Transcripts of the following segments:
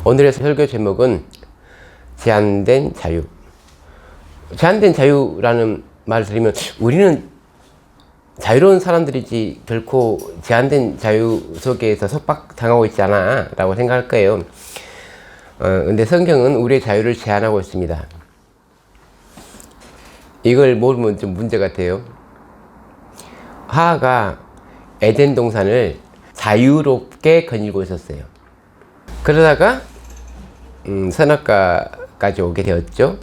오늘의 설교 제목은 제한된 자유. 제한된 자유라는 말을 들으면 우리는 자유로운 사람들이지 결코 제한된 자유 속에서 속박당하고 있지 않아 라고 생각할 거예요. 근데 성경은 우리의 자유를 제한하고 있습니다. 이걸 모르면 좀 문제 같아요. 하하가 에덴 동산을 자유롭게 거닐고 있었어요. 그러다가 선악과까지 오게 되었죠.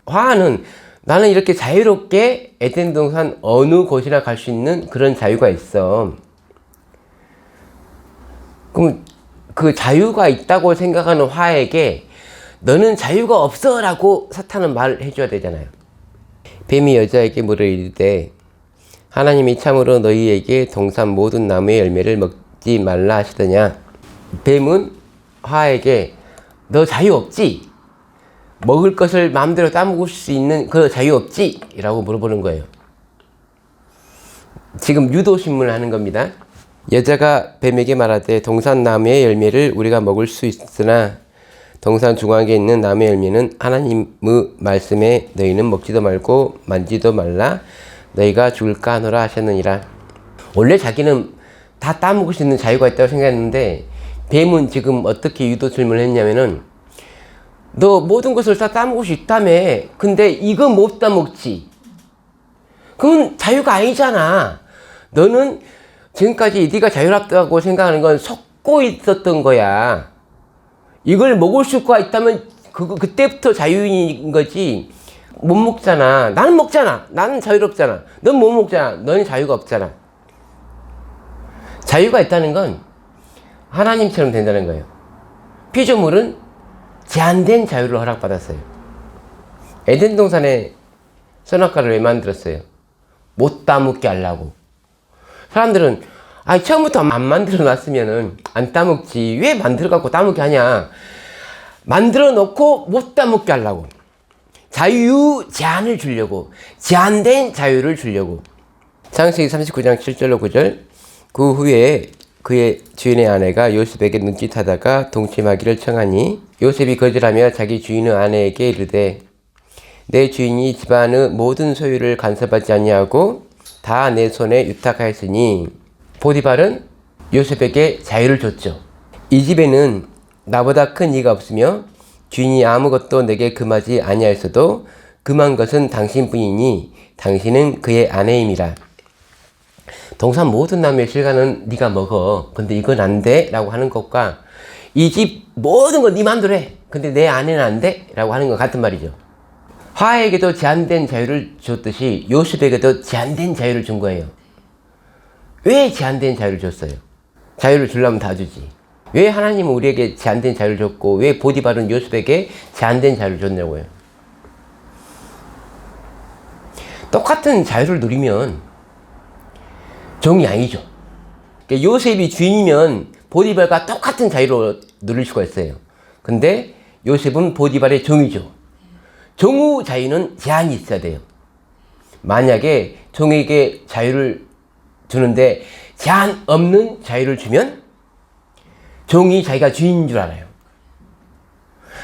하하는 나는 이렇게 자유롭게 에덴 동산 어느 곳이나 갈 수 있는 그런 자유가 있어. 그럼 그 자유가 있다고 생각하는 하하에게 너는 자유가 없어 라고 사탄은 말을 해줘야 되잖아요. 뱀이 여자에게 물어 이르되 하나님이 참으로 너희에게 동산 모든 나무의 열매를 먹지 말라 하시더냐. 뱀은 하하에게 너 자유 없지? 먹을 것을 마음대로 따먹을 수 있는 그 자유 없지? 라고 물어보는 거예요. 지금 유도신문을 하는 겁니다. 여자가 뱀에게 말하되 동산 나무의 열매를 우리가 먹을 수 있으나 동산 중앙에 있는 나무의 열매는 하나님의 말씀에 너희는 먹지도 말고 만지도 말라 너희가 죽을까 하노라 하셨느니라. 원래 자기는 다 따먹을 수 있는 자유가 있다고 생각했는데 뱀은 지금 어떻게 유도 질문을 했냐면은 너 모든 것을 다 따먹을 수 있다며. 근데 이거 못 따먹지. 그건 자유가 아니잖아. 너는 지금까지 네가 자유롭다고 생각하는 건 속고 있었던 거야. 이걸 먹을 수가 있다면 그때부터 자유인 거지. 못 먹잖아. 나는 먹잖아. 나는 자유롭잖아. 넌 못 먹잖아. 너는 자유가 없잖아. 자유가 있다는 건 하나님처럼 된다는 거예요. 피조물은 제한된 자유를 허락받았어요. 에덴 동산에 선악과를 왜 만들었어요? 못 따먹게 하려고. 사람들은 처음부터 안 만들어 놨으면은 안 따먹지. 왜 만들어 갖고 따먹게 하냐? 만들어 놓고 못 따먹게 하려고. 자유 제한을 주려고. 제한된 자유를 주려고. 창세기 39장 7절로 9절. 그 후에 그의 주인의 아내가 요셉에게 눈짓하다가 동침하기를 청하니 요셉이 거절하며 자기 주인의 아내에게 이르되 내 주인이 집안의 모든 소유를 간섭하지 아니하고 다 내 손에 유탁하였으니 보디발은 요셉에게 자유를 줬죠. 이 집에는 나보다 큰 이가 없으며 주인이 아무것도 내게 금하지 아니하였어도 금한 것은 당신뿐이니 당신은 그의 아내임이라. 동산 모든 나무의 실과는 네가 먹어. 근데 이건 안 돼 라고 하는 것과 이 집 모든 건 네 맘대로 해. 근데 내 아내는 안 돼? 라고 하는 것 같은 말이죠. 하하에게도 제한된 자유를 줬듯이 요셉에게도 제한된 자유를 준 거예요. 왜 제한된 자유를 줬어요? 자유를 주려면 다 주지. 왜 하나님은 우리에게 제한된 자유를 줬고 왜 보디발은 요셉에게 제한된 자유를 줬냐고요. 똑같은 자유를 누리면 종이 아니죠. 그러니까 요셉이 주인이면 보디발과 똑같은 자유를 누릴 수가 있어요. 근데 요셉은 보디발의 종이죠. 종의 자유는 제한이 있어야 돼요. 만약에 종에게 자유를 주는데 제한 없는 자유를 주면 종이 자기가 주인인 줄 알아요.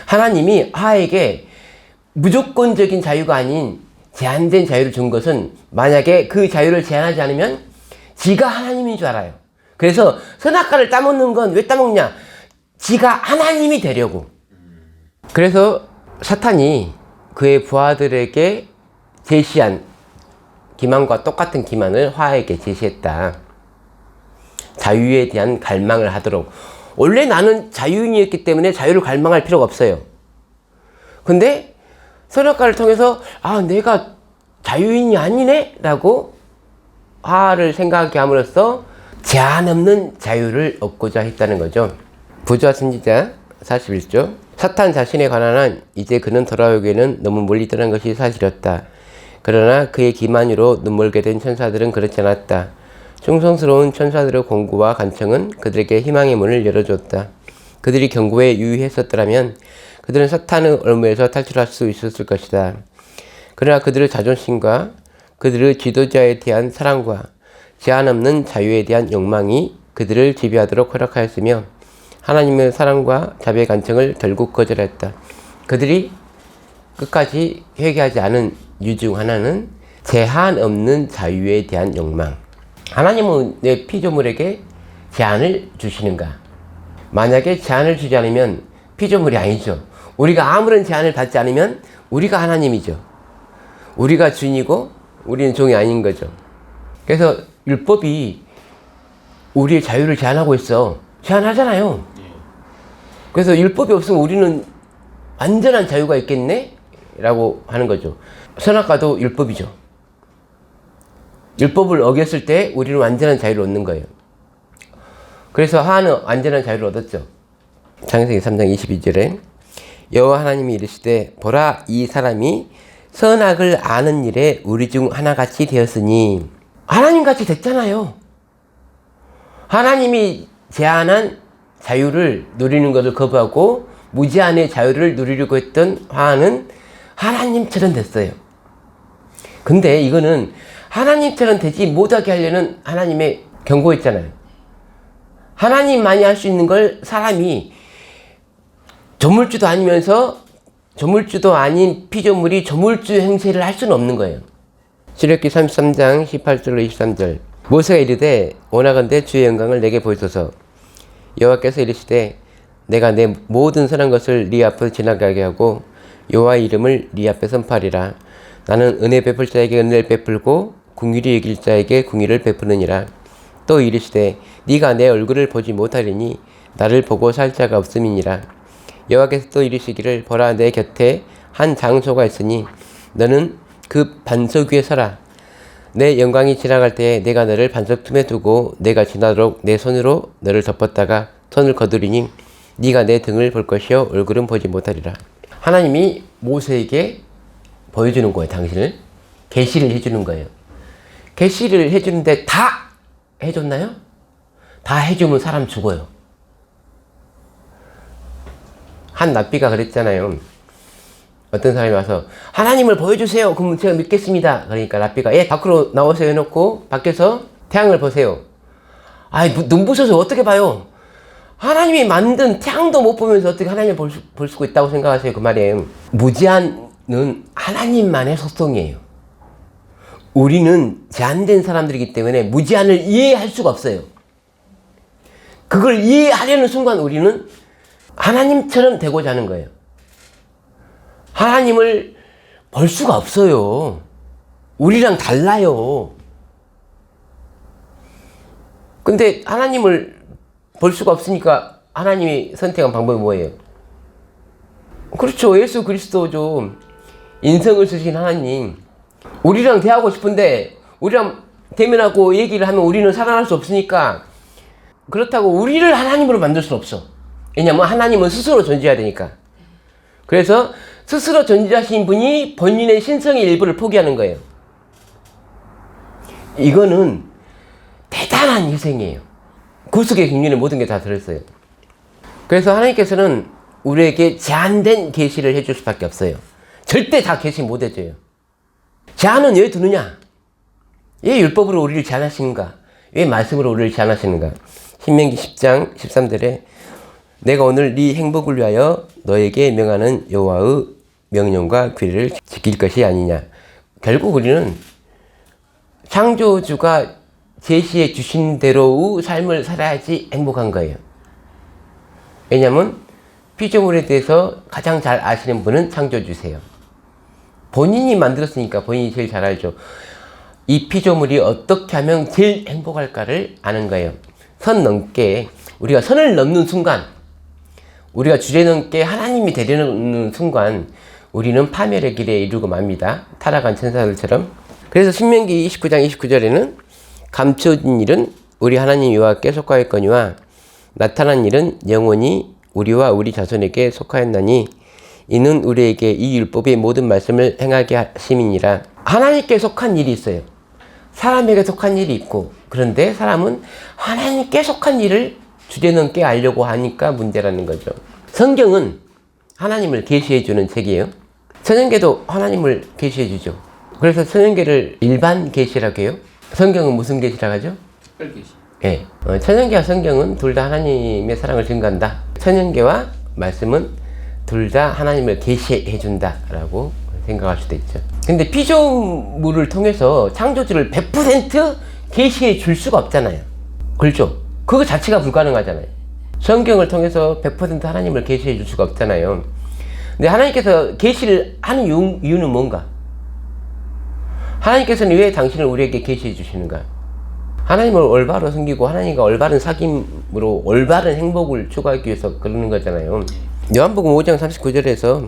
하나님이 하하에게 무조건적인 자유가 아닌 제한된 자유를 준 것은 만약에 그 자유를 제한하지 않으면 지가 하나님인 줄 알아요. 그래서 선악과를 따먹는 건 왜 따먹냐? 지가 하나님이 되려고. 그래서 사탄이 그의 부하들에게 제시한 기만과 똑같은 기만을 하하에게 제시했다. 자유에 대한 갈망을 하도록. 원래 나는 자유인이었기 때문에 자유를 갈망할 필요가 없어요. 근데 선악과를 통해서 내가 자유인이 아니네? 라고 하하를 생각하게 함으로써 제한 없는 자유를 얻고자 했다는 거죠. 부조와 선지자 41조. 사탄 자신에 관한 한 이제 그는 돌아오기에는 너무 멀리 떠난 것이 사실이었다. 그러나 그의 기만으로 눈멀게 된 천사들은 그렇지 않았다. 충성스러운 천사들의 공구와 간청은 그들에게 희망의 문을 열어줬다. 그들이 경고에 유의했었더라면 그들은 사탄의 얼무에서 탈출할 수 있었을 것이다. 그러나 그들의 자존심과 그들의 지도자에 대한 사랑과 제한 없는 자유에 대한 욕망이 그들을 지배하도록 허락하였으며 하나님의 사랑과 자비의 간청을 결국 거절했다. 그들이 끝까지 회개하지 않은 이유 중 하나는 제한 없는 자유에 대한 욕망. 하나님은 내 피조물에게 제한을 주시는가? 만약에 제한을 주지 않으면 피조물이 아니죠. 우리가 아무런 제한을 받지 않으면 우리가 하나님이죠. 우리가 주인이고 우리는 종이 아닌 거죠. 그래서 율법이 우리의 자유를 제한하고 있어. 제한하잖아요. 그래서 율법이 없으면 우리는 완전한 자유가 있겠네? 라고 하는 거죠. 선악과도 율법이죠. 율법을 어겼을 때 우리는 완전한 자유를 얻는 거예요. 그래서 하나는 완전한 자유를 얻었죠. 창세기 3장 22절에 여호와 하나님이 이르시되 보라 이 사람이 선악을 아는 일에 우리 중 하나같이 되었으니 하나님같이 됐잖아요. 하나님이 제한한 자유를 누리는 것을 거부하고 무제한의 자유를 누리려고 했던 하나는 하나님처럼 됐어요. 근데 이거는 하나님처럼 되지 못하게 하려는 하나님의 경고였잖아요. 하나님만이 할 수 있는 걸 사람이 조물주도 아니면서 조물주도 아닌 피조물이 조물주 행세를 할 수는 없는 거예요. 출애굽기 33장 18절로 23절 모세가 이르되 원하건대 주의 영광을 내게 보이소서. 여호와께서 이르시되 내가 내 모든 선한 것을 네 앞에서 지나가게 하고 여호와의 이름을 네 앞에 선포하리라. 나는 은혜 베풀 자에게 은혜를 베풀고 궁휼히 여길 자에게 궁휼을 베푸느니라. 또 이르시되 네가 내 얼굴을 보지 못하리니 나를 보고 살 자가 없음이니라. 여호와께서 또 이르시기를 보라 내 곁에 한 장소가 있으니 너는 그 반석 위에 서라. 내 영광이 지나갈 때에 내가 너를 반석 틈에 두고 내가 지나도록 내 손으로 너를 덮었다가 손을 거두리니 네가 내 등을 볼 것이요 얼굴은 보지 못하리라. 하나님이 모세에게 보여주는 거예요. 당신을 계시를 해주는 거예요. 계시를 해주는데 다 해줬나요? 다 해주면 사람 죽어요. 한 랍비가 그랬잖아요. 어떤 사람이 와서 하나님을 보여주세요. 그럼 제가 믿겠습니다. 그러니까 랍비가 예 밖으로 나오세요 해놓고 밖에서 태양을 보세요. 아이 눈부셔서 어떻게 봐요? 하나님이 만든 태양도 못 보면서 어떻게 하나님을 볼 수가 있다고 생각하세요? 그 말이에요. 무제한은 하나님만의 소통이에요. 우리는 제한된 사람들이기 때문에 무제한을 이해할 수가 없어요. 그걸 이해하려는 순간 우리는 하나님처럼 되고자 하는 거예요. 하나님을 볼 수가 없어요. 우리랑 달라요. 근데 하나님을 볼 수가 없으니까 하나님이 선택한 방법이 뭐예요? 그렇죠. 예수 그리스도죠. 인성을 쓰신 하나님. 우리랑 대하고 싶은데 우리랑 대면하고 얘기를 하면 우리는 살아날 수 없으니까 그렇다고 우리를 하나님으로 만들 수 없어. 왜냐면 하나님은 스스로 존재해야 되니까. 그래서 스스로 존재하신 분이 본인의 신성의 일부를 포기하는 거예요. 이거는 대단한 희생이에요. 구속의 경륜에 모든 게 다 들었어요. 그래서 하나님께서는 우리에게 제한된 계시를 해줄 수밖에 없어요. 절대 다 계시 못 해줘요. 제한은 왜 두느냐? 왜 율법으로 우리를 제한하시는가? 왜 말씀으로 우리를 제한하시는가? 신명기 10장 13절에 내가 오늘 네 행복을 위하여 너에게 명하는 여호와의 명령과 규례를 지킬 것이 아니냐. 결국 우리는 창조주가 제시해 주신 대로의 삶을 살아야지 행복한 거예요. 왜냐하면 피조물에 대해서 가장 잘 아시는 분은 창조주세요. 본인이 만들었으니까 본인이 제일 잘 알죠. 이 피조물이 어떻게 하면 제일 행복할까를 아는 거예요. 선 넘게 우리가 선을 넘는 순간, 우리가 주제 넘게 하나님이 되려는 순간 우리는 파멸의 길에 이르고 맙니다. 타락한 천사들처럼. 그래서 신명기 29장 29절에는 감춰진 일은 우리 하나님 여호와께 속하였거니와 나타난 일은 영원히 우리와 우리 자손에게 속하였나니 이는 우리에게 이 율법의 모든 말씀을 행하게 하심이니라. 하나님께 속한 일이 있어요. 사람에게 속한 일이 있고, 그런데 사람은 하나님께 속한 일을 주제넘게 알려고 하니까 문제라는 거죠. 성경은 하나님을 계시해 주는 책이에요. 천연계도 하나님을 계시해 주죠. 그래서 천연계를 일반 계시라고 해요. 성경은 무슨 계시라고 하죠? 특별 계시. 예. 천연계와 성경은 둘 다 하나님의 사랑을 증거한다. 천연계와 말씀은 둘 다 하나님을 계시해 준다 라고 생각할 수도 있죠. 근데 피조물을 통해서 창조주를 100% 계시해 줄 수가 없잖아요. 그렇죠? 그거 자체가 불가능하잖아요. 성경을 통해서 100% 하나님을 계시해 줄 수가 없잖아요. 근데 하나님께서 계시를 하는 이유는 뭔가? 하나님께서는 왜 당신을 우리에게 계시해 주시는가? 하나님을 올바로 섬기고 하나님과 올바른 사귐으로 올바른 행복을 추구하기 위해서 그러는 거잖아요. 요한복음 5장 39절에서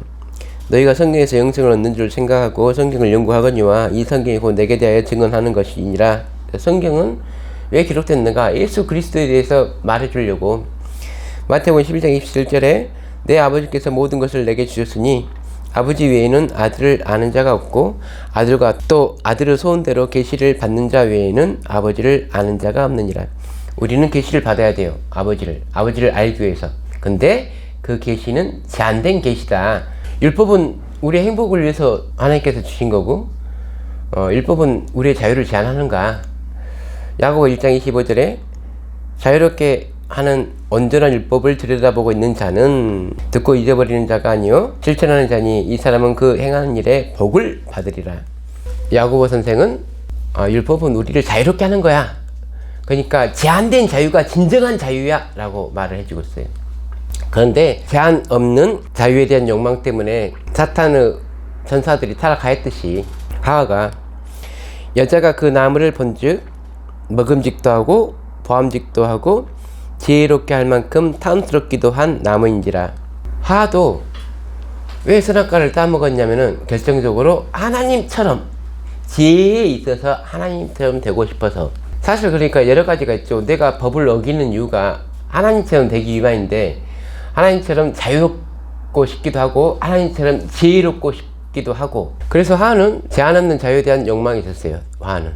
너희가 성경에서 영생을 얻는 줄 생각하고 성경을 연구하거니와 이 성경이 곧 내게 대하여 증언하는 것이니라. 성경은 왜 기록됐는가? 예수 그리스도에 대해서 말해주려고. 마태복음 11장 27절에 내 아버지께서 모든 것을 내게 주셨으니 아버지 외에는 아들을 아는 자가 없고 아들과 또 아들의 소원대로 계시를 받는 자 외에는 아버지를 아는 자가 없느니라. 우리는 계시를 받아야 돼요. 아버지를 알기 위해서. 근데 그 계시는 제한된 계시다. 율법은 우리의 행복을 위해서 하나님께서 주신 거고 율법은 우리의 자유를 제한하는가. 야고보 1장 25절에 자유롭게 하는 온전한 율법을 들여다보고 있는 자는 듣고 잊어버리는 자가 아니요 실천하는 자니 이 사람은 그 행하는 일에 복을 받으리라. 야고보 선생은 율법은 우리를 자유롭게 하는 거야. 그러니까 제한된 자유가 진정한 자유야 라고 말을 해주고 있어요. 그런데 제한 없는 자유에 대한 욕망 때문에 사탄의 전사들이 타락하였듯이 하와가 여자가 그 나무를 본즉 먹음직도 하고 보암직도 하고 지혜롭게 할 만큼 탐스럽기도 한 나무인지라. 하와도 왜 선악과를 따먹었냐면은 결정적으로 하나님처럼 지혜에 있어서 하나님처럼 되고 싶어서. 사실 그러니까 여러 가지가 있죠. 내가 법을 어기는 이유가 하나님처럼 되기 위함인데 하나님처럼 자유롭고 싶기도 하고 하나님처럼 지혜롭고 싶기도 하고. 그래서 하와는 제한 없는 자유에 대한 욕망이 있었어요. 하와는.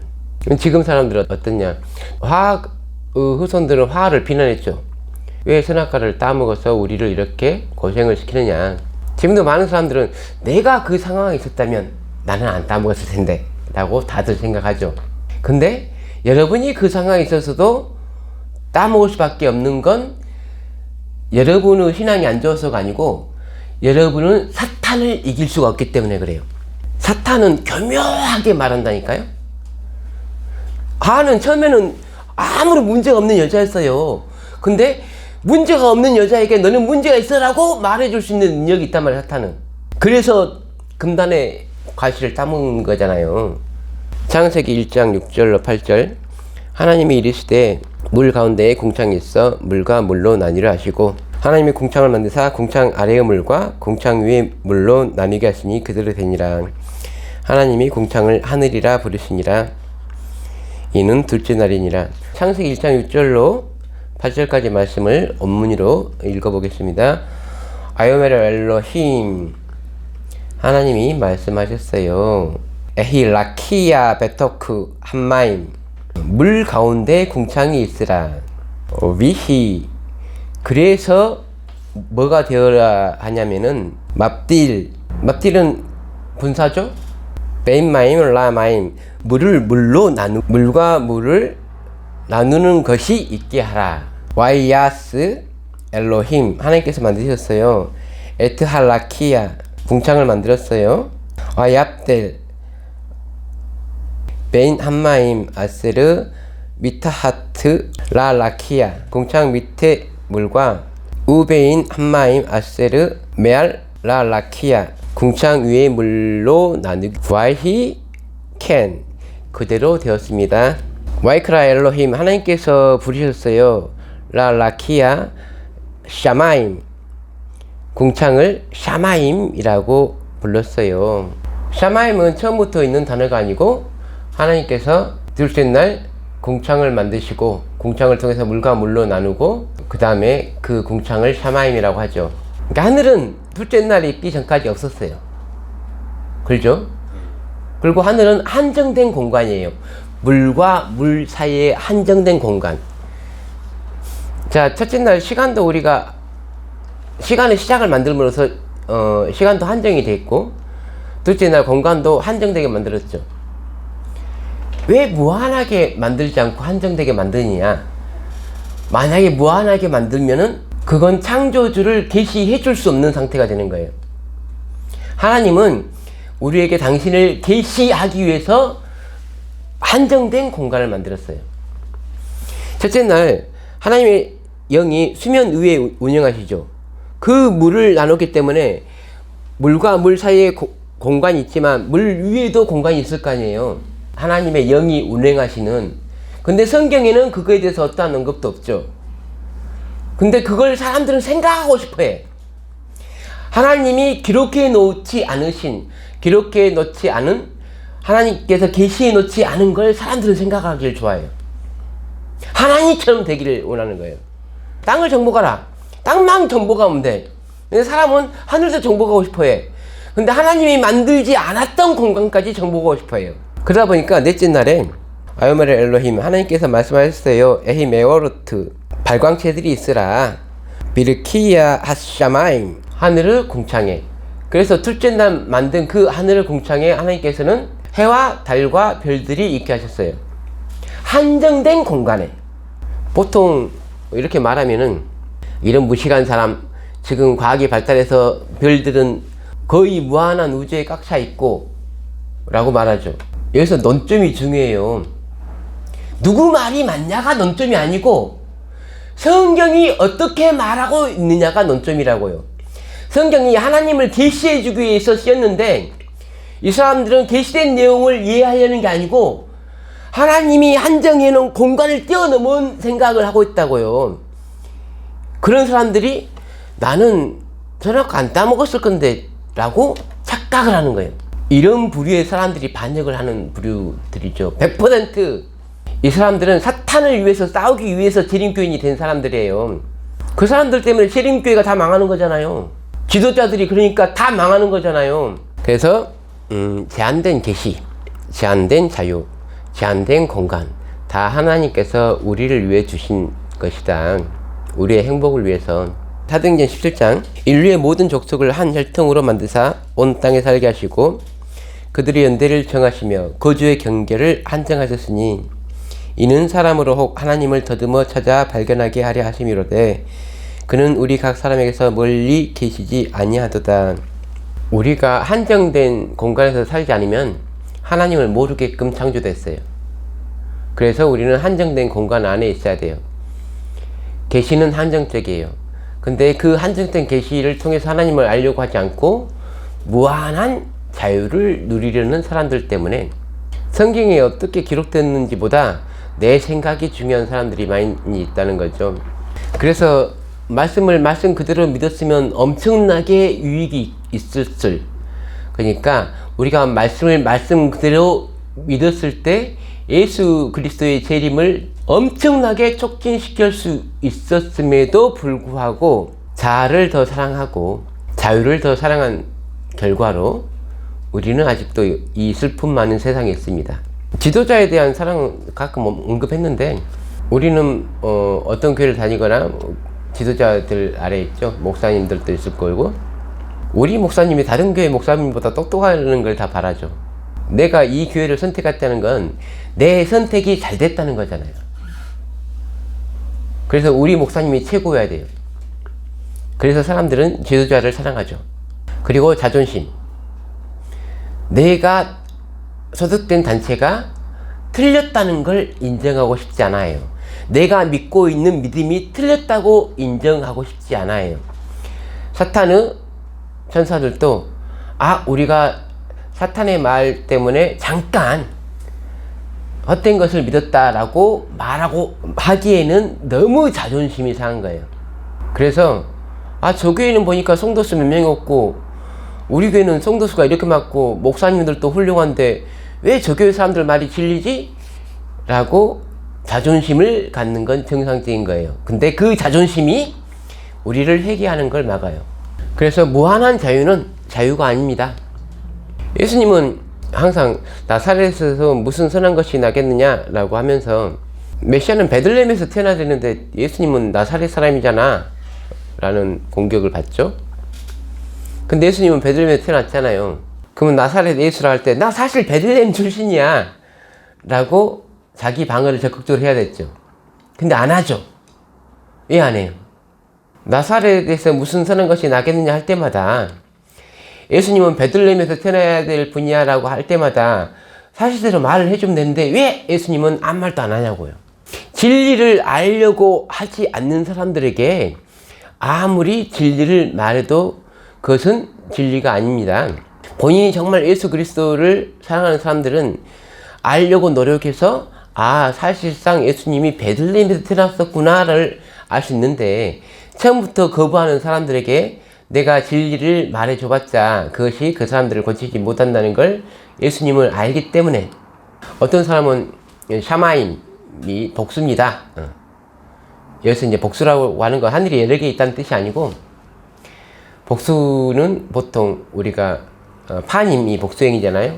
지금 사람들은 어떠냐? 화학 후손들은 화를 비난했죠. 왜 선악과를 따먹어서 우리를 이렇게 고생을 시키느냐. 지금도 많은 사람들은 내가 그 상황에 있었다면 나는 안 따먹었을 텐데 라고 다들 생각하죠. 근데 여러분이 그 상황에 있어서도 따먹을 수밖에 없는 건 여러분의 신앙이 안 좋아서가 아니고 여러분은 사탄을 이길 수가 없기 때문에 그래요. 사탄은 교묘하게 말한다니까요. 하와는 처음에는 아무런 문제가 없는 여자였어요. 근데 문제가 없는 여자에게 너는 문제가 있어라고 말해줄 수 있는 능력이 있단 말이야, 사탄은. 그래서 금단의 과실을 따먹는 거잖아요. 창세기 1장 6절로 8절 하나님이 이르시되 물 가운데에 궁창이 있어 물과 물로 나뉘라 하시고 하나님이 궁창을 만드사 궁창 아래의 물과 궁창 위의 물로 나뉘게 하시니 그대로 되니라. 하나님이 궁창을 하늘이라 부르시니라. 이는 둘째 날이니라. 창세기 1장 6절로 8절까지 말씀을 원문으로 읽어보겠습니다. 아요메르 엘로힘 하나님이 말씀하셨어요. 에히 라키야 베토크 한마임 물 가운데 궁창이 있으라. 위히 그래서 뭐가 되어라 하냐면은 맙딜은 분사죠. 베인마임 라마임 물과 물을 나누는 것이 있게 하라. 와이야스 엘로힘 하나님께서 만드셨어요. 에트할라키야 궁창을 만들었어요. 와얍델 베인 한마임 아세르 미타하트 라라키야 궁창 밑에 물과 우베인 한마임 아세르 메알 라라키야 궁창 위의 물로 나누기 와히 켄 그대로 되었습니다. 와이크라 엘로힘 하나님께서 부르셨어요. 라라키야 샤마임 궁창을 샤마임이라고 불렀어요. 샤마임은 처음부터 있는 단어가 아니고 하나님께서 둘째 날 궁창을 만드시고 궁창을 통해서 물과 물로 나누고 그 다음에 그 궁창을 샤마임이라고 하죠. 그러니까 하늘은 둘째 날이 있기 전까지 없었어요. 그렇죠? 그리고 하늘은 한정된 공간이에요. 물과 물 사이에 한정된 공간. 자, 첫째 날 시간도 우리가 시간의 시작을 만들므로써 시간도 한정이 돼 있고 둘째 날 공간도 한정되게 만들었죠. 왜 무한하게 만들지 않고 한정되게 만드느냐? 만약에 무한하게 만들면은 그건 창조주를 계시해 줄 수 없는 상태가 되는 거예요. 하나님은 우리에게 당신을 계시하기 위해서 한정된 공간을 만들었어요. 첫째 날 하나님의 영이 수면 위에 운영하시죠. 그 물을 나눴기 때문에 물과 물 사이에 공간이 있지만 물 위에도 공간이 있을 거 아니에요. 하나님의 영이 운행하시는. 근데 성경에는 그거에 대해서 어떠한 언급도 없죠. 근데 그걸 사람들은 생각하고 싶어해. 하나님이 기록해 놓지 않은 하나님께서 계시해 놓지 않은 걸 사람들은 생각하기를 좋아해요. 하나님처럼 되기를 원하는 거예요. 땅을 정복하라. 땅만 정복하면 돼. 근데 사람은 하늘도 정복하고 싶어해. 근데 하나님이 만들지 않았던 공간까지 정복하고 싶어해요. 그러다 보니까 넷째 날에 아요메르 엘로힘 하나님께서 말씀하셨어요. 에히 메워르트 발광체들이 있으라. 비르키야 하샤마임 하늘을 궁창해. 그래서 둘째 날 만든 그 하늘을 궁창해 하나님께서는 해와 달과 별들이 있게 하셨어요. 한정된 공간에. 보통 이렇게 말하면은 이런 무식한 사람, 지금 과학이 발달해서 별들은 거의 무한한 우주에 꽉 차 있고 라고 말하죠. 여기서 논점이 중요해요. 누구 말이 맞냐가 논점이 아니고 성경이 어떻게 말하고 있느냐가 논점이라고요. 성경이 하나님을 계시해 주기 위해서 쓰였는데 이 사람들은 계시된 내용을 이해하려는 게 아니고 하나님이 한정해 놓은 공간을 뛰어넘은 생각을 하고 있다고요. 그런 사람들이 나는 저녁 안 따먹었을 건데 라고 착각을 하는 거예요. 이런 부류의 사람들이 반역을 하는 부류들이죠. 100% 이 사람들은 사탄을 위해서 싸우기 위해서 재림교인이 된 사람들이에요. 그 사람들 때문에 재림교회가 다 망하는 거잖아요. 지도자들이 그러니까 다 망하는 거잖아요. 그래서 제한된 계시, 제한된 자유, 제한된 공간 다 하나님께서 우리를 위해 주신 것이다. 우리의 행복을 위해서. 사도행전 17장 인류의 모든 족속을 한 혈통으로 만드사 온 땅에 살게 하시고 그들의 연대를 정하시며 거주의 경계를 한정하셨으니 이는 사람으로 혹 하나님을 더듬어 찾아 발견하게 하려 하심이로되 그는 우리 각 사람에게서 멀리 계시지 아니하도다. 우리가 한정된 공간에서 살지 않으면 하나님을 모르게끔 창조됐어요. 그래서 우리는 한정된 공간 안에 있어야 돼요. 계시는 한정적이에요. 근데 그 한정된 계시를 통해서 하나님을 알려고 하지 않고 무한한 자유를 누리려는 사람들 때문에 성경에 어떻게 기록됐는지 보다 내 생각이 중요한 사람들이 많이 있다는 거죠. 그래서 말씀 그대로 믿었으면 엄청나게 유익이 있었을. 그러니까 우리가 말씀 그대로 믿었을 때 예수 그리스도의 재림을 엄청나게 촉진시킬 수 있었음에도 불구하고 자아를 더 사랑하고 자유를 더 사랑한 결과로 우리는 아직도 이 슬픔 많은 세상에 있습니다. 지도자에 대한 사랑은 가끔 언급했는데 우리는 어떤 교회를 다니거나 지도자들 아래 있죠. 목사님들도 있을 거고 우리 목사님이 다른 교회 목사님보다 똑똑하는 걸 다 바라죠. 내가 이 교회를 선택했다는 건 내 선택이 잘 됐다는 거잖아요. 그래서 우리 목사님이 최고여야 돼요. 그래서 사람들은 지도자를 사랑하죠. 그리고 자존심. 내가 소속된 단체가 틀렸다는 걸 인정하고 싶지 않아요. 내가 믿고 있는 믿음이 틀렸다고 인정하고 싶지 않아요. 사탄의 천사들도 우리가 사탄의 말 때문에 잠깐 헛된 것을 믿었다라고 말하고 하기에는 너무 자존심이 상한 거예요. 그래서 저 교회는 보니까 성도수 몇 명이 없고 우리 교회는 성도수가 이렇게 많고 목사님들도 훌륭한데 왜 저 교회 사람들 말이 진리지? 라고 자존심을 갖는 건 정상적인 거예요. 근데 그 자존심이 우리를 회개하는 걸 막아요. 그래서 무한한 자유는 자유가 아닙니다. 예수님은 항상 나사렛에서 무슨 선한 것이 나겠느냐 라고 하면서 메시아는 베들레헴에서 태어나야 되는데 예수님은 나사렛 사람이잖아 라는 공격을 받죠. 근데 예수님은 베들레헴에 태어났잖아요. 그러면 나사렛 예수라 할 때 나 사실 베들레헴 출신이야 라고 자기 방어를 적극적으로 해야 됐죠. 근데 안 하죠. 왜 안 해요? 나사렛에서 무슨 선한 것이 나겠느냐 할 때마다 예수님은 베들레헴에서 태어나야 될 분이야라고 할 때마다 사실대로 말을 해주면 되는데 왜 예수님은 아무 말도 안 하냐고요. 진리를 알려고 하지 않는 사람들에게 아무리 진리를 말해도 그것은 진리가 아닙니다. 본인이 정말 예수 그리스도를 사랑하는 사람들은 알려고 노력해서 사실상 예수님이 베들레헴에서 태어났었구나를 알 수 있는데 처음부터 거부하는 사람들에게 내가 진리를 말해줘봤자 그것이 그 사람들을 고치지 못한다는 걸 예수님을 알기 때문에 어떤 사람은 샤마임이 복수입니다. 여기서 이제 복수라고 하는 건 하늘이 여러 개 있다는 뜻이 아니고 복수는 보통 우리가 파님이 복수행이잖아요.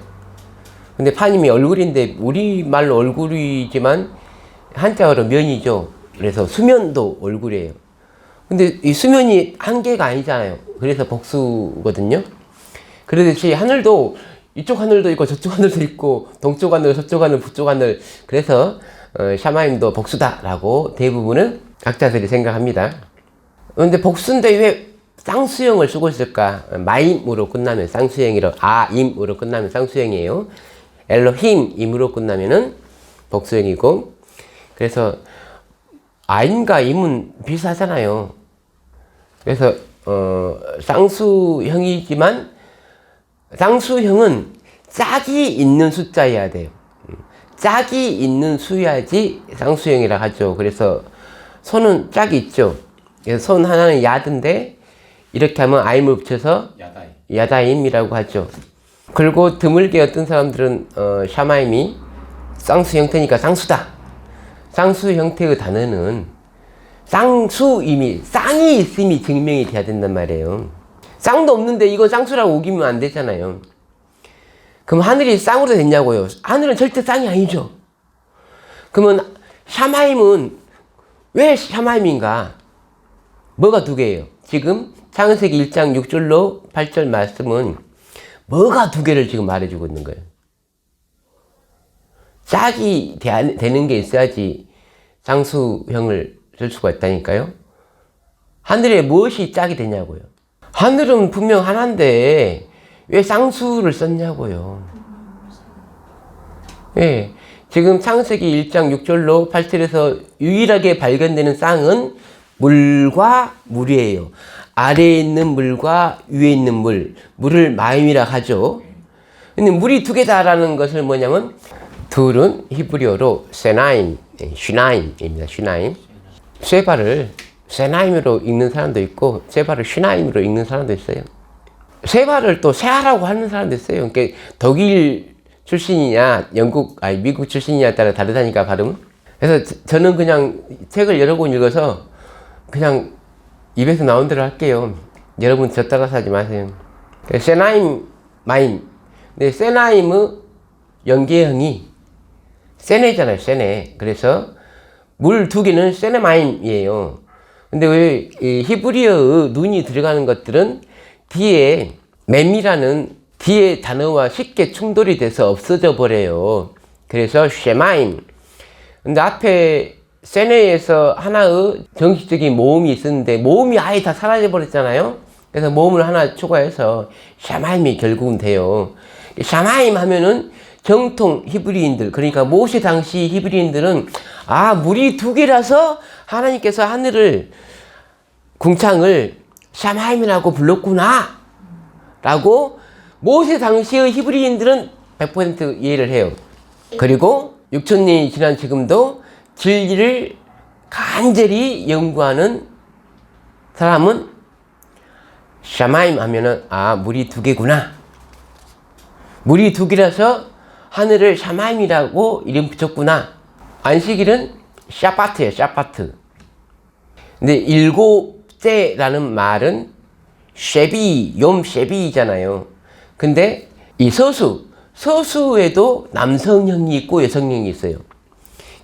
근데 파님이 얼굴인데 우리말로 얼굴이지만 한자어로 면이죠. 그래서 수면도 얼굴이에요. 근데 이 수면이 한 개가 아니잖아요. 그래서 복수거든요. 그러듯이 하늘도 이쪽 하늘도 있고 저쪽 하늘도 있고 동쪽 하늘, 서쪽 하늘, 북쪽 하늘. 그래서 샤마임도 복수다라고 대부분은 학자들이 생각합니다. 그런데 복수인데 왜 쌍수형을 쓰고 있을까? 마임으로 끝나면 쌍수형이로 아임으로 끝나면 쌍수형이에요. 엘로힘임으로 끝나면은 복수형이고 그래서 아임과 임은 비슷하잖아요. 그래서 쌍수형이지만 쌍수형은 짝이 있는 숫자여야 돼요. 짝이 있는 수야지 쌍수형이라 하죠. 그래서 손은 짝이 있죠. 그래서 손 하나는 야드인데 이렇게 하면 아임을 붙여서 야다임이라고 하죠. 그리고 드물게 어떤 사람들은 샤마임이 쌍수 형태니까 쌍수다. 쌍수 형태의 단어는 쌍수임이 쌍이 있음이 증명이 돼야 된단 말이에요. 쌍도 없는데 이거 쌍수라고 우기면 안 되잖아요. 그럼 하늘이 쌍으로 됐냐고요? 하늘은 절대 쌍이 아니죠. 그러면 샤마임은 왜 샤마임인가? 뭐가 두 개예요? 지금 창세기 1장 6절로 8절 말씀은 뭐가 두 개를 지금 말해주고 있는 거예요. 짝이 되는 게 있어야지 쌍수형을 쓸 수가 있다니까요. 하늘에 무엇이 짝이 되냐고요. 하늘은 분명 하나인데 왜 쌍수를 썼냐고요. 예, 지금 창세기 1장 6절로 8절에서 유일하게 발견되는 쌍은 물과 물이에요. 아래에 있는 물과 위에 있는 물을 마임이라 하죠. 근데 물이 두 개다라는 것을 뭐냐면 둘은 히브리어로 세나임, 슈나임입니다. 슈나임. 세바를 세나임으로 읽는 사람도 있고 세바를 슈나임으로 읽는 사람도 있어요. 세바를 또 세아라고 하는 사람도 있어요. 그러니까 독일 출신이냐 미국 출신이냐에 따라 다르다니까 발음. 그래서 저는 그냥 책을 여러 권 읽어서 그냥 입에서 나온 대로 할게요. 여러분 저 따라서 하지 마세요. 세나임, 마임. 근데 세나임의 연계형이 세네잖아요, 세네. 그래서 물 두 개는 세네마임이에요. 근데 왜 히브리어의 눈이 들어가는 것들은 뒤에 맴이라는 뒤에 단어와 쉽게 충돌이 돼서 없어져 버려요. 그래서 쉐마임. 근데 앞에 세네에서 하나의 정식적인 모음이 있었는데 모음이 아예 다 사라져 버렸잖아요. 그래서 모음을 하나 추가해서 샤마임이 결국은 돼요. 샤마임 하면은 정통 히브리인들, 그러니까 모세 당시 히브리인들은 물이 두 개라서 하나님께서 하늘을 궁창을 샤마임이라고 불렀구나 라고 모세 당시의 히브리인들은 100% 이해를 해요. 그리고 6,000년이 지난 지금도 진리를 간절히 연구하는 사람은 샤마임 하면은 물이 두 개구나. 물이 두 개라서 하늘을 샤마임이라고 이름 붙였구나. 안식일은 샤바트예요, 샤바트. 근데 일곱째라는 말은 쉐비, 욤 쉐비잖아요. 근데 이 서수에도 남성형이 있고 여성형이 있어요.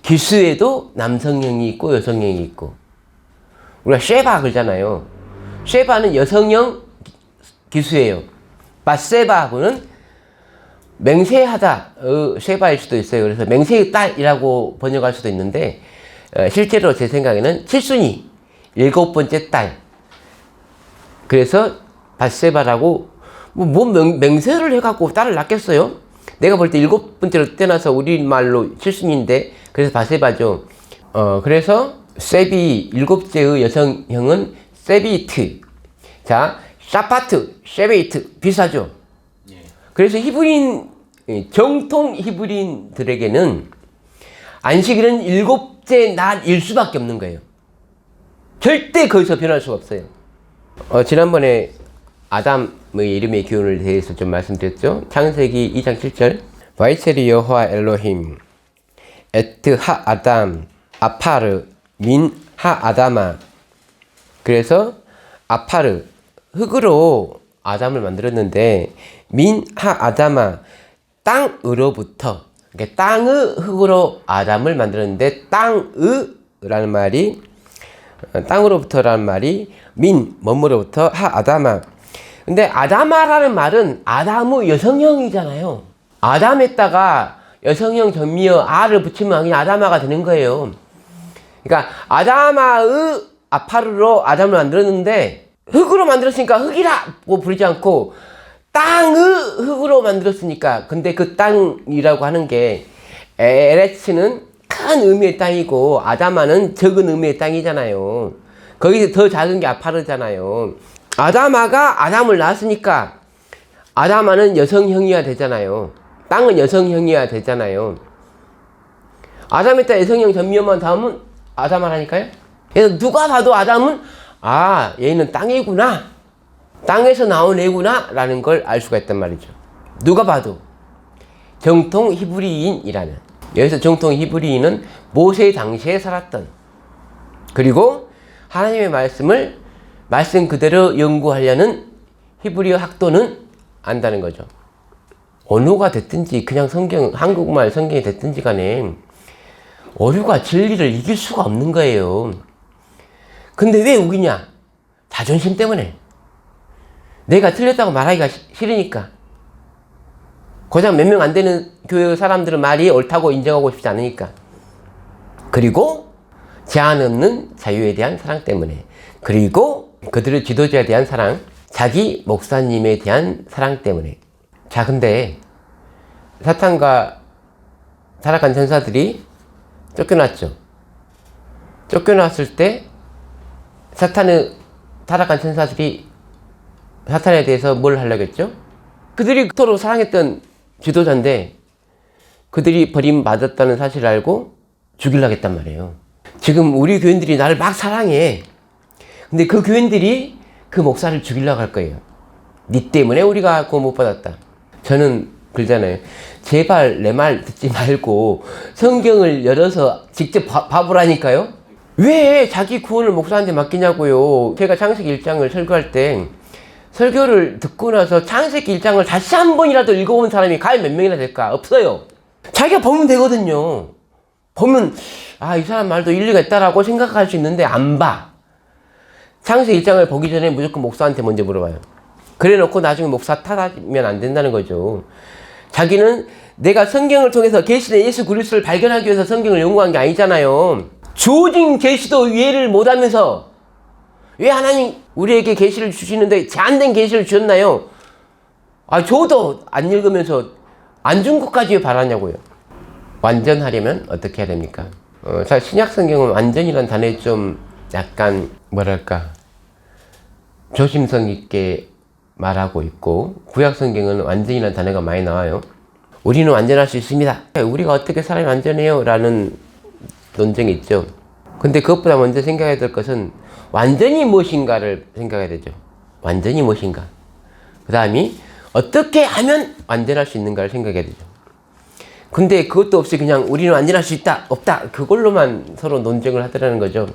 기수에도 남성형이 있고 여성형이 있고. 우리가 쉐바 그러잖아요. 쉐바는 여성형 기수예요. 바세바하고는 맹세하다, 쉐바일 수도 있어요. 그래서 맹세의 딸이라고 번역할 수도 있는데, 실제로 제 생각에는 7순위, 7번째 딸. 그래서 밧세바라고 맹세를 해갖고 딸을 낳겠어요? 내가 볼 때 7번째로 태어나서 우리말로 칠순인데 그래서 밧세바죠. 그래서 세비 7째의 여성형은 세비트. 자, 샤파트, 쉐베이트 비슷하죠. 그래서 히브리인 정통 히브리인들에게는 안식일은 7째 날일 수밖에 없는 거예요. 절대 거기서 변할 수가 없어요. 지난번에 아담의 이름의 기원을 대해서 좀 말씀드렸죠. 창세기 2장 7절 바이체리 여호와 엘로힘 에트 하 아담 아파르 민 하 아다마. 그래서 아파르 흙으로 아담을 만들었는데 민 하 아다마 땅으로부터, 그러니까 땅의 흙으로 아담을 만들었는데 땅의라는 말이 땅으로부터라는 말이 민 몸으로부터 하 아다마. 근데 아다마라는 말은 아담의 여성형이잖아요. 아담에다가 여성형 전미어 아를 붙이면 그냥 아다마가 되는 거예요. 그러니까 아다마의 아파르로 아담을 만들었는데 흙으로 만들었으니까 흙이라고 부르지 않고 땅의 흙으로 만들었으니까. 근데 그 땅이라고 하는 게 에레츠는 큰 의미의 땅이고 아다마는 적은 의미의 땅이잖아요. 거기서 더 작은 게 아파르잖아요. 아다마가 아담을 낳았으니까 아다마는 여성형이어야 되잖아요. 땅은 여성형이어야 되잖아요. 아담에다 여성형 전미어만 닿으면 아다마라니까요. 그래서 누가 봐도 아담은 얘는 땅이구나, 땅에서 나온 애구나 라는 걸 알 수가 있단 말이죠. 누가 봐도. 정통 히브리인이라는, 여기서 정통 히브리인은 모세 당시에 살았던, 그리고 하나님의 말씀을 말씀 그대로 연구하려는 히브리어 학도는 안다는 거죠. 언어가 됐든지 그냥 성경, 한국말 성경이 됐든지 간에 어류가 진리를 이길 수가 없는 거예요. 근데 왜 우기냐? 자존심 때문에. 내가 틀렸다고 말하기가 싫으니까. 고작 몇 명 안 되는 교회 사람들은 말이 옳다고 인정하고 싶지 않으니까. 그리고 제한 없는 자유에 대한 사랑 때문에. 그리고 그들의 지도자에 대한 사랑, 자기 목사님에 대한 사랑 때문에. 자, 근데 사탄과 타락한 천사들이 쫓겨났죠. 쫓겨났을 때 사탄의 타락한 천사들이 사탄에 대해서 뭘 하려고 했죠? 그들이 그토록 사랑했던 지도자인데 그들이 버림받았다는 사실을 알고 죽이려고 했단 말이에요. 지금 우리 교인들이 나를 막 사랑해. 근데 그 교인들이 그 목사를 죽이려고 할 거예요. 니 때문에 우리가 구원 못 받았다. 저는 그러잖아요. 제발 내 말 듣지 말고 성경을 열어서 직접 봐보라니까요. 왜 자기 구원을 목사한테 맡기냐고요. 제가 창세기 1장을 설교할 때 설교를 듣고 나서 창세기 1장을 다시 한 번이라도 읽어본 사람이 과연 몇 명이나 될까? 없어요. 자기가 보면 되거든요. 보면 이 사람 말도 일리가 있다라고 생각할 수 있는데 안 봐. 창세기 1장을 보기 전에 무조건 목사한테 먼저 물어봐요. 그래 놓고 나중에 목사 탓하면 안 된다는 거죠. 자기는 내가 성경을 통해서 계시된 예수 그리스도를 발견하기 위해서 성경을 연구한 게 아니잖아요. 주어진 계시도 이해를 못하면서 왜 하나님 우리에게 계시를 주시는데 제한된 계시를 주셨나요? 저도 안 읽으면서 안 준 것까지 왜 바라냐고요. 완전하려면 어떻게 해야 됩니까? 신약 성경은 완전이라는 단어에 좀 약간 뭐랄까 조심성 있게 말하고 있고, 구약 성경은 완전이라는 단어가 많이 나와요. 우리는 완전할 수 있습니다. 우리가 어떻게 사람이 완전해요? 라는 논쟁이 있죠. 근데 그것보다 먼저 생각해야 될 것은 완전히 무엇인가를 생각해야 되죠. 완전히 무엇인가. 그 다음이 어떻게 하면 완전할 수 있는가를 생각해야 되죠. 근데 그것도 없이 그냥 우리는 완전할 수 있다, 없다, 그걸로만 서로 논쟁을 하더라는 거죠.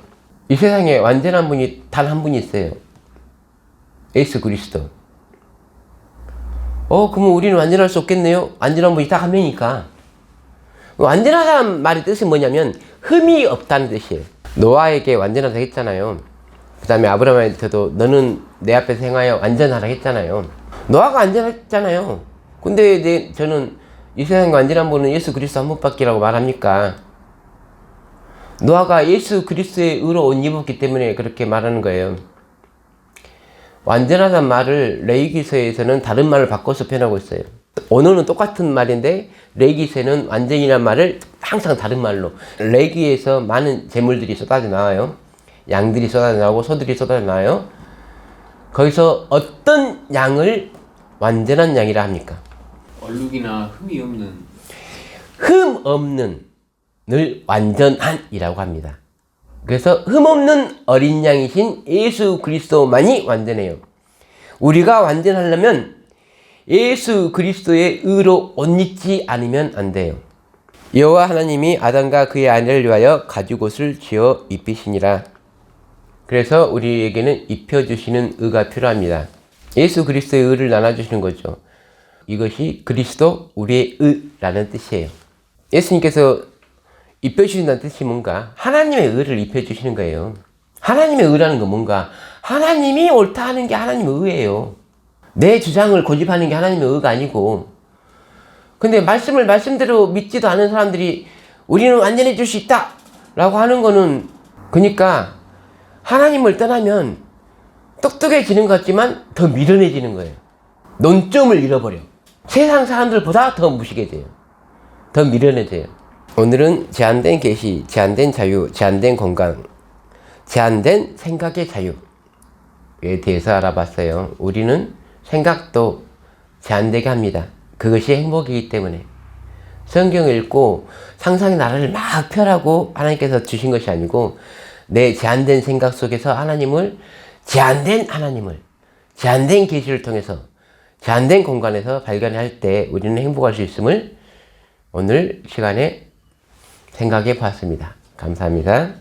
이 세상에 완전한 분이 단 한 분이 있어요. 예수 그리스도. 그러면 우리는 완전할 수 없겠네요. 완전한 분이 딱 한 명이니까. 완전하다는 말의 뜻이 뭐냐면 흠이 없다는 뜻이에요. 노아에게 완전하다 했잖아요. 그 다음에 아브라함한테도 너는 내 앞에서 행하여 완전하라 했잖아요. 노아가 완전했잖아요. 근데 저는 이 세상에 완전한 분은 예수 그리스도 한 분밖이라고 말합니까? 노아가 예수 그리스도의 의로 옷 입었기 때문에 그렇게 말하는 거예요. 완전하다는 말을 레위기서에서는 다른 말을 바꿔서 표현하고 있어요. 언어는 똑같은 말인데 레위기서에는 완전이란 말을 항상 다른 말로. 레위기에서 많은 재물들이 쏟아져 나와요. 양들이 쏟아져 나오고 소들이 쏟아져 나와요. 거기서 어떤 양을 완전한 양이라 합니까? 얼룩이나 흠이 없는. 흠 없는 늘 완전한이라고 합니다. 그래서 흠 없는 어린 양이신 예수 그리스도만이 완전해요. 우리가 완전하려면 예수 그리스도의 의로 옷 입지 않으면 안 돼요. 여호와 하나님이 아담과 그의 아내를 위하여 가죽옷을 지어 입히시니라. 그래서 우리에게는 입혀주시는 의가 필요합니다. 예수 그리스도의 의를 나눠주시는 거죠. 이것이 그리스도 우리의 의라는 뜻이에요. 예수님께서 입혀주신다는 뜻이 뭔가? 하나님의 의를 입혀주시는 거예요. 하나님의 의라는 건 뭔가? 하나님이 옳다 하는 게 하나님의 의예요. 내 주장을 고집하는 게 하나님의 의가 아니고. 근데 말씀을 말씀대로 믿지도 않은 사람들이 우리는 완전해질 수 있다 라고 하는 거는, 그러니까 하나님을 떠나면 똑똑해지는 것 같지만 더 미련해지는 거예요. 논점을 잃어버려. 세상 사람들보다 더 무식해져요. 더 미련해져요. 오늘은 제한된 계시, 제한된 자유, 제한된 건강, 제한된 생각의 자유에 대해서 알아봤어요. 우리는 생각도 제한되게 합니다. 그것이 행복이기 때문에. 성경을 읽고 상상의 나라를 막 펴라고 하나님께서 주신 것이 아니고, 내 제한된 생각 속에서 하나님을, 제한된 하나님을, 제한된 계시를 통해서, 제한된 공간에서 발견할 때 우리는 행복할 수 있음을 오늘 시간에 생각해 봤습니다. 감사합니다.